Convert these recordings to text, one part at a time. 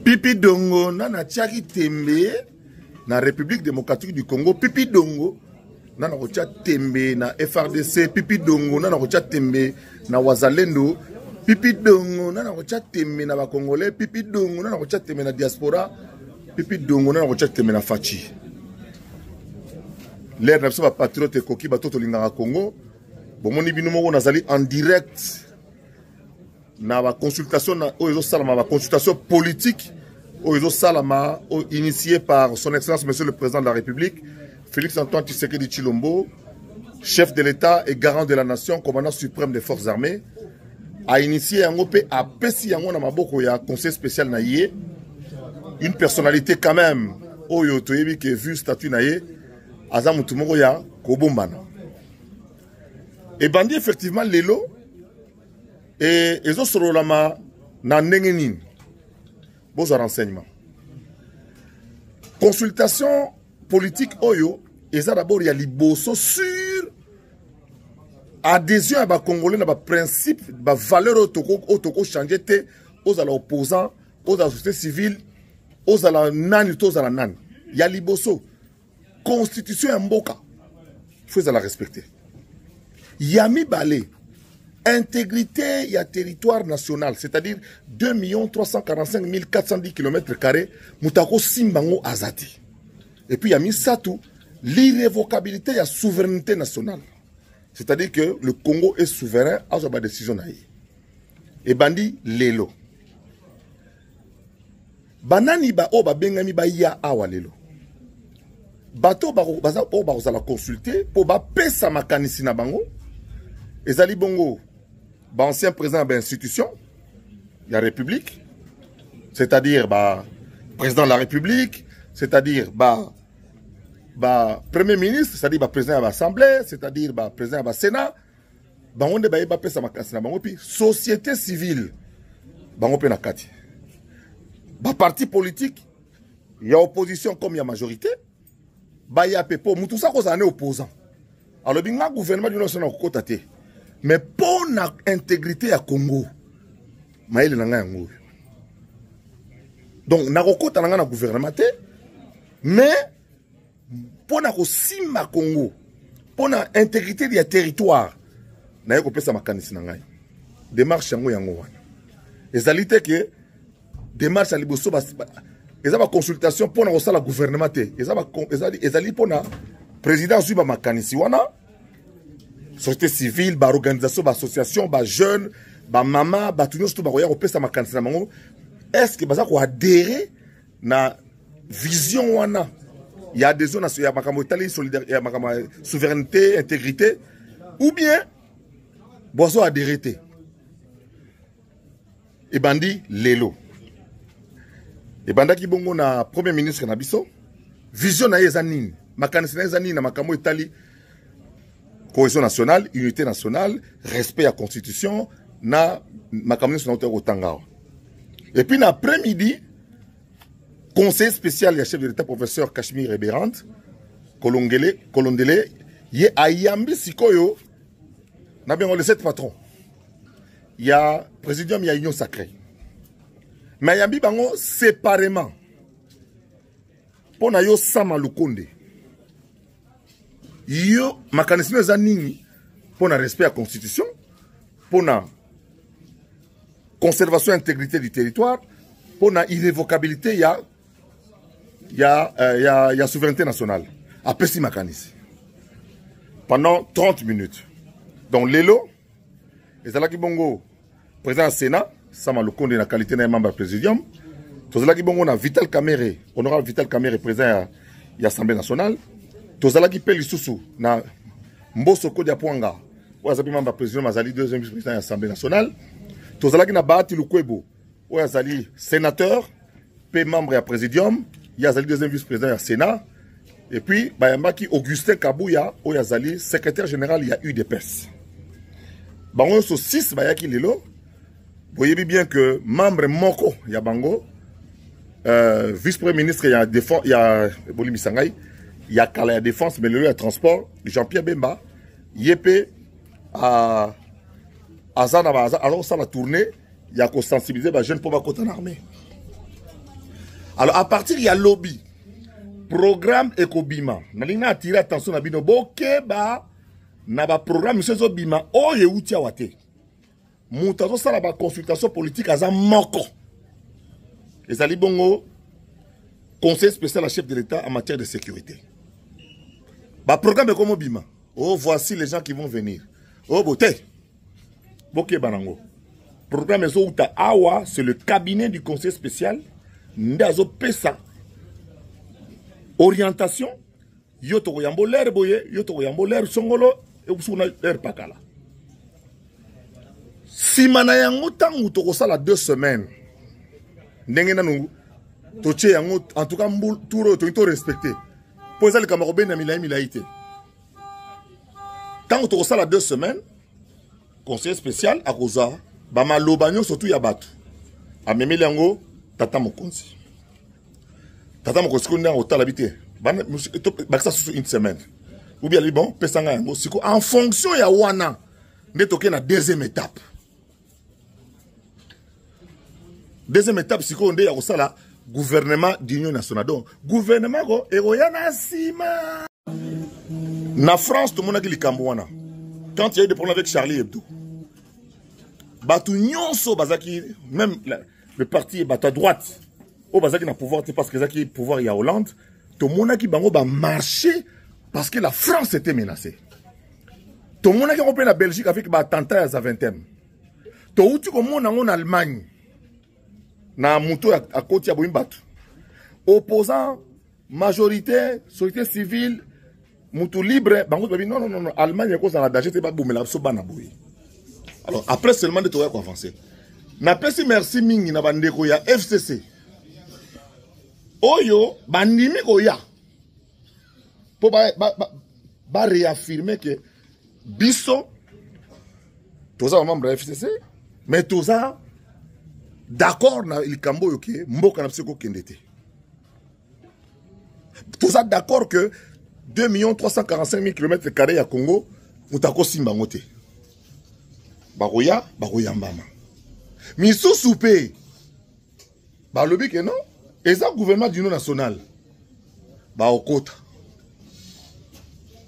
Pipi Dongo nana tiaki tembe na République démocratique du Congo. Pipi Dongo nana kotia tembe na FRDC. Pipi Dongo nana kotia tembe na Wazalendo. Pipi Dongo nana kotia tembe na ba Congolais. Pipi Dongo nana kotia tembe na diaspora. Pipi Dongo nana kotia tembe na Fachi. L'air n'a pas patriote koki batoto lingaka Congo. Bon moni bino moko nazali en direct. Na ba consultation na oyo salama ba consultation politique oyo salama initiée par son excellence monsieur le président de la République Félix Antoine Tshisekedi Tshilombo, chef de l'État et garant de la nation, commandant suprême des forces armées, a initié un OP à pesi yango na maboko ya conseil spécial na yé, une personnalité quand même oyo toyebi que vu statut na yé aza mutu moko ya kobombana. Et bandi effectivement lelo et ils ont sur la main na nengenin. Bon renseignement. Consultation politique oyo, ils ont d'abord ya liboso sur adhésion à ba Congolais na ba principe, ba valeur autoco changer te aux à l'opposant, aux à la société civile, aux à la nani, aux à la nani. Ya liboso. Constitution ya mboka. Faut la respecter. Yami balé. Intégrité, il y a territoire national, c'est-à-dire 2 345 410 km², Moutako Simbango Azati. Et puis il y a mis ça tout, l'irrévocabilité, il y a souveraineté nationale. C'est-à-dire que le Congo est souverain à sa décision. Et bandi lelo. Banani ba oba bengami ba ya awa lelo. Bato ba oba ozala consulter pour ba pesa makanisi na bango. Ezali bongo. Ancien président de l'institution, la République, c'est-à-dire président de la République, c'est-à-dire Premier ministre, c'est-à-dire président de l'Assemblée, c'est-à-dire président de la Sénat, on est société civile, on est parti politique, il y a opposition comme il y a majorité, il y a tout ça qu'on est opposant. Alors, le gouvernement du Nord est côté. Mais pour l'intégrité à Congo, maïle nanga yango. Donc nakokota nanga na gouvernement mais pour na ko sima Congo, pour l'intégrité du territoire, na yeko pesa makanisi nanga. Démarche yango yango wana. Ezalité que démarche à liboso ezaba consultation pour na ko sala gouvernement ezali pour na président zuba makanisi wana. Société civile, organisation, association, jeunes, maman, tout le monde, est-ce que vous adhérer à la vision? Il y a des zones, il y a souveraineté, intégrité, ou bien, vous adhérer. Et bandi, lelo. Et banda qui bongo na premier ministre Nabiso, vision na yezanin, makanisi na yezanin na makamo Italie. Cohésion nationale, unité nationale, respect à la constitution, na makamoni sur Otanga. Et puis l'après-midi, conseil spécial, il y a chef de l'État professeur Cachemire Ebérant, Kolondele, il y a Ayambi Sikoyo, n'a bien les 7 patrons. Il y a présidium, il y a union sacrée. Mais Ayambi bango séparément. Pour na yo sama lukonde. Yo makanisme za nini pour na respect à la constitution, pour na conservation et intégrité du territoire, pour na irrévocabilité ya souveraineté nationale. Après si makanisme. Pendant 30 minutes. Donc l'élo, et là qui bongo président Sénat, Sama Lukonde na qualité de membre présidium, tout là qui bongo na Vital Kamerhe, honorable Vital Kamerhe président de l'Assemblée nationale. Tozalaki pe lisusu na Mboso Kodia Pwanga oyazabi membre président mazali deuxième vice-président de l'Assemblée nationale. Tozalaki na Bahati Lukwebo oyazali sénateur pe membre ya présidium yazali deuxième vice-président du Sénat. Et puis bayambaki Augustin Kabouya oyazali secrétaire général ya UDPS. Bango so 6 bayaki lelo. Voyez bien que membre moko ya bango vice-premier ministre ya défense ya Bolimi Sangai. Il y a la défense, mais le transport, Jean-Pierre Bemba, Yépé, à Zana, alors ça la tournée, il y a qu'on sensibiliser les jeunes pour la côté en armée. Alors, à partir, il y a lobby. Programme Ekobima. Nalina attirer attention à bino. Bokeba. Naba programme, monsieur Zobima. Oh, ye outia wate. Moutazo ça la consultation politique à moko. Et ça bongo. Conseil spécial à chef de l'État en matière de sécurité. Bah, programme Ekobima. Oh, voici les gens qui vont venir. Oh, beauté. Bokeba nango. Programme Ezouta Awa, c'est le cabinet du conseil spécial. Ndazo Pesa. Orientation. Yoto yambo l'air boye, yoto yambo l'air songolo, et usuna l'air pakala. Si manayango tangu toko sala 2 semaines. Ndenge nanu toche yango en tout cas touro to respecté. Poza le kamarobe na milaïté. Tangu toko sala 2 semaines, conseil spécial à Rosa, bama lobanyo surtout yabatu. A memeli yango tata mokonzi. Tata mokonzi ko ndango talabité. Baksa sous une semaine. Ou bien bon, pesanga yango siko en fonction ya wana nde toke na deuxième étape. Deuxième étape siko nde ya kosala gouvernement d'union nationale. Donc gouvernement ko eroyana sima. Na France tout le monde a dit likambo wana. Quand il y a eu des problèmes avec Charlie Hebdo. Batu nyonso bazaki même le parti batu à droite. Au bazaki na pouvoir parce que zaki pouvoir il y a Hollande. Tout le monde a qui bango ba marché parce que la France était menacée. Tout le monde a qui repris la Belgique avec ba attentat à Zaventem. Tout le monde en Allemagne. Na muto à côté ya boimbatu. Opposant majorité société civile muto libre bango ba non Allemagne cause la danger te ba boumela so bana boy. Alors après seulement de toi avancer. Na pesi merci mingi na bandeko ya FCC. Oyo bandimi koya pour réaffirmer que biso toza membre de FCC mais toza d'accord na likambo yo ke mboka na psiko kendete. Toza d'accord que 2 345 000 km² ya Congo mutako simba ngote. Baroya mbama. Miso soupe. Ba lobi ke non? Et ça, gouvernement d'union nationale, bah au côté.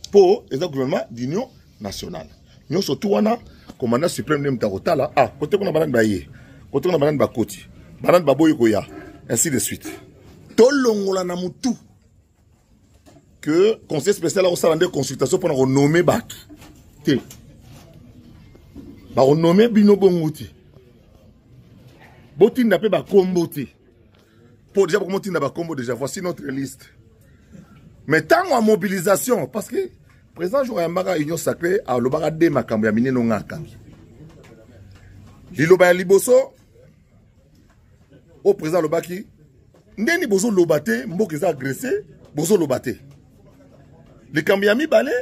Pour et ça, gouvernement d'union nationale. Nous surtout on a commandant suprême de Mtarotala. Ah, côté qu'on a banane baye, côté qu'on a banane bakoti, banane baboy koya, ainsi de suite. Tout l'ongola na mutu que conseil spécial a reçu des consultations pour renommer Batu. Té. Bah renommer Bino Bongouti. Boti n'a pas ba komboti. Pour déjà comment tu n'as pas combo déjà, voici notre liste. Mais tant en mobilisation, parce que président Joël Mara Union Sacrée a le barat de Makambi a miné non ngakami. Liloba liboso au président Lobaki, ndeni bozo lobate, mbokeza agressé, bozo lobate. Les Kambiami balé,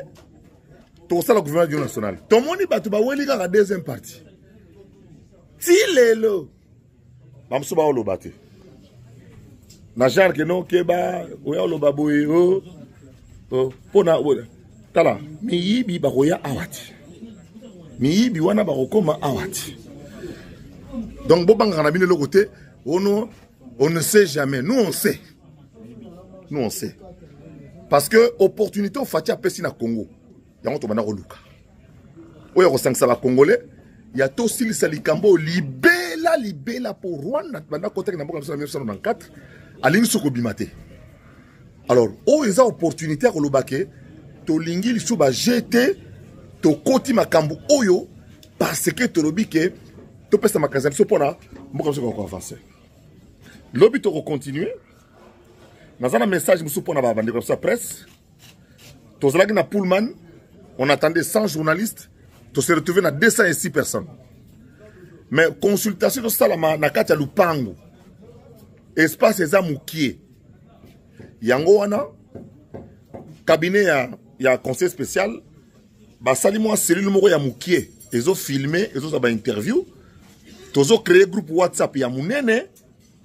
tout ça le gouvernement d'union nationale. Tout le monde est battu, il y a la deuxième partie. Si les lo, bamsuba lobate. Na genre que non keba oya lo baboy pona tala mi yibi ba oya awati mi yibi wana ba kokoma awati. Donc bo banga na bino le côté on ne sait jamais, nous on sait parce que opportunité au fatia pesi na Congo yango to bana ko luka oya ko sangsa la congolais ya to sili salikambo libela pour Rwanda bana côté na mboka 1994. Alors, où est l'opportunité à Kolobake, to lingi lisou ba jeter, to koti makambu oyo, parce que to lobike, to pesa makazam so pona, mboka so ko avancer. Lobi to continuer. Dans un message musu pona ba bande comme ça presse. To zalaki na Pullman, on attendait 100 journalistes, to se retrouver na 206 personnes. Mais consultation de salama na kati ya lupango. Espace eza mukie. Yango wana cabinet ya conseil spécial ba sali moi cellule moko ya mukie ezo filmer ezo za ba interview tozo créer groupe WhatsApp ya munene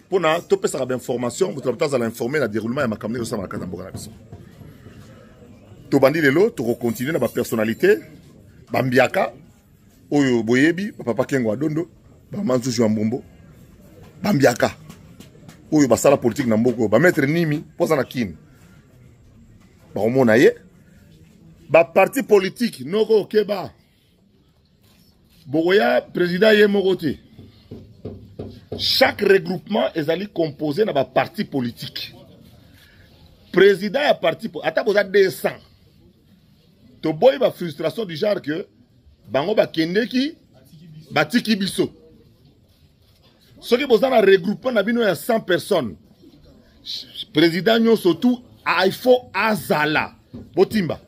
pona to pesa ba information pour tata za l'informer la déroulement ya makamne zo sa makata mboka na biso. To bandi lelo to continuer na ba personnalité ba mbiaka oyo boyebi papa Kengo Adondo ba Manzu Joambombo ba mbiaka oyo basala politique na mboko ba mettre nimi poza na kin ba omona ye ba parti politique noko okeba boya président ye mokote chaque regroupement ezali composé na ba parti politique président ya parti ata boza 200 to boy ba frustration du genre que bango ba kendeki batiki biso soki boza na regroupement na bino ya 100 personnes président nyonso tout il faut azala botimba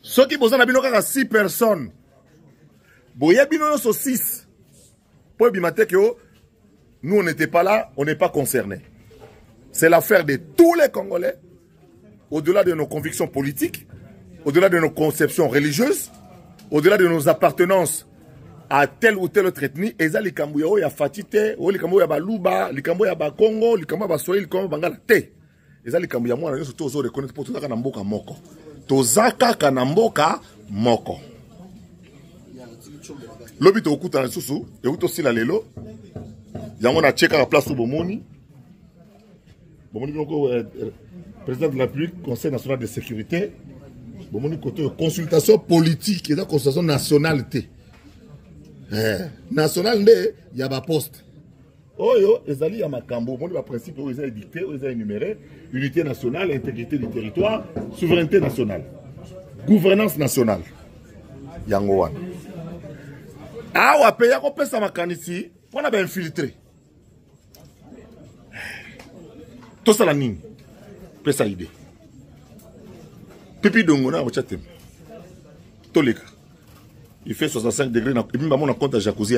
soki boza na bino kaka 6 personnes boya bino nyonso 6 pour bimate que nous on n'était pas là, on n'est pas concernés. C'est l'affaire de tous les Congolais, au-delà de nos convictions politiques, au-delà de nos conceptions religieuses, au-delà de nos appartenances à telle ou telle autre ethnie. Eza likambo ya ya fatite, o likambo ya baluba, likambo ya ba Congo, likambo ya ba Swahili, likambo bangala te. Eza likambo ya mwana nyonso tozo reconnaître pour tozaka na mboka moko. Tozaka kana mboka moko. Lobi to okuta na susu, ekuto sila lelo. Yango na cheka la place bomoni. Bomoni ko président de la République, Conseil national de sécurité. Bomoni côté consultation politique et la consultation nationalité. National nde ya ba poste. Oyo ezali ya makambo, bomoni ba principe oyo ezali dicté, oyo ezali énuméré, unité nationale, intégrité du territoire, souveraineté nationale, gouvernance nationale. Yango wana. Awa pe ya ko pesa makanisi pona ba infiltrer. Tout ça la nini. Pesa idée. Pipi dongo na ochatem. Toleka. Il fait 65 degrés na et puis maman na compte à jacuzzi.